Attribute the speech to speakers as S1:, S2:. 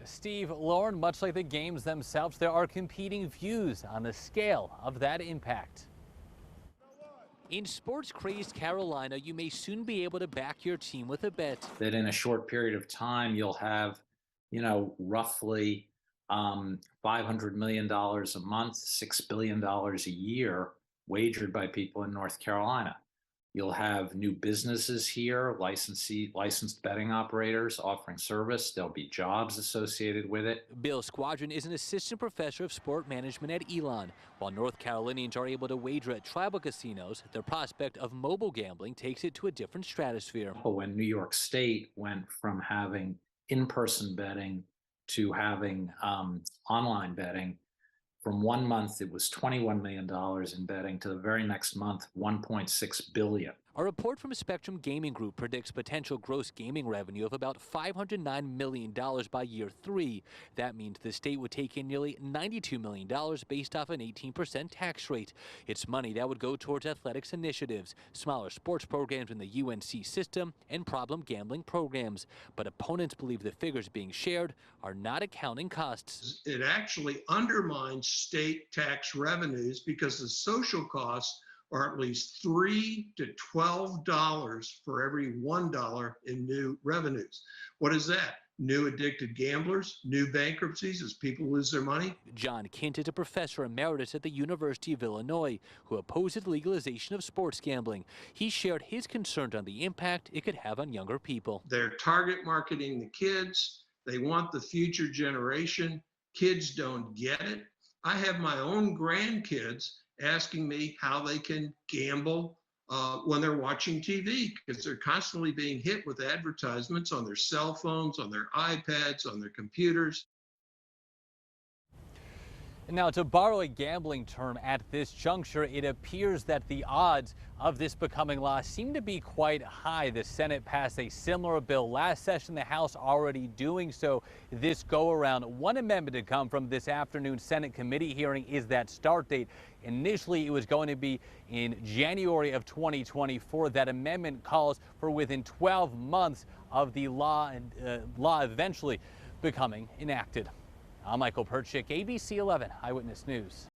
S1: Steve, Lauren, much like the games themselves, there are competing views on the scale of that impact. In sports-crazed Carolina, you may soon be able to back your team with a bet.
S2: That in a short period of time, you'll have, roughly $500 million a month, $6 billion a year wagered by people in North Carolina. You'll have new businesses here, licensed betting operators offering service. There'll be jobs associated with it.
S1: Bill Squadron is an assistant professor of sport management at Elon. While North Carolinians are able to wager at tribal casinos, the prospect of mobile gambling takes it to a different stratosphere.
S2: When New York State went from having in-person betting to having online betting, from 1 month it was $21 million in betting to the very next month, $1.6 billion.
S1: A report from Spectrum Gaming Group predicts potential gross gaming revenue of about $509 million by year 3. That means the state would take in nearly $92 million based off an 18% tax rate. It's money that would go towards athletics initiatives, smaller sports programs in the UNC system, and problem gambling programs. But opponents believe the figures being shared are not accounting costs.
S3: It actually undermines state tax revenues because the social costs are at least $3 to $12 for every $1 in new revenues. What is that? New addicted gamblers, new bankruptcies as people lose their money.
S1: John Kint is a professor emeritus at the University of Illinois who opposes legalization of sports gambling. He shared his concern on the impact it could have on younger people.
S3: They're target marketing the kids. They want the future generation. Kids don't get it. I have my own grandkids asking me how they can gamble when they're watching TV, because they're constantly being hit with advertisements on their cell phones, on their iPads, on their computers.
S1: Now, to borrow a gambling term at this juncture, it appears that the odds of this becoming law seem to be quite high. The Senate passed a similar bill last session, the House already doing so this go-around. One amendment to come from this afternoon's Senate committee hearing is that start date. Initially, it was going to be in January of 2024. That amendment calls for within 12 months of the law eventually becoming enacted. I'm Michael Perchik, ABC 11 Eyewitness News.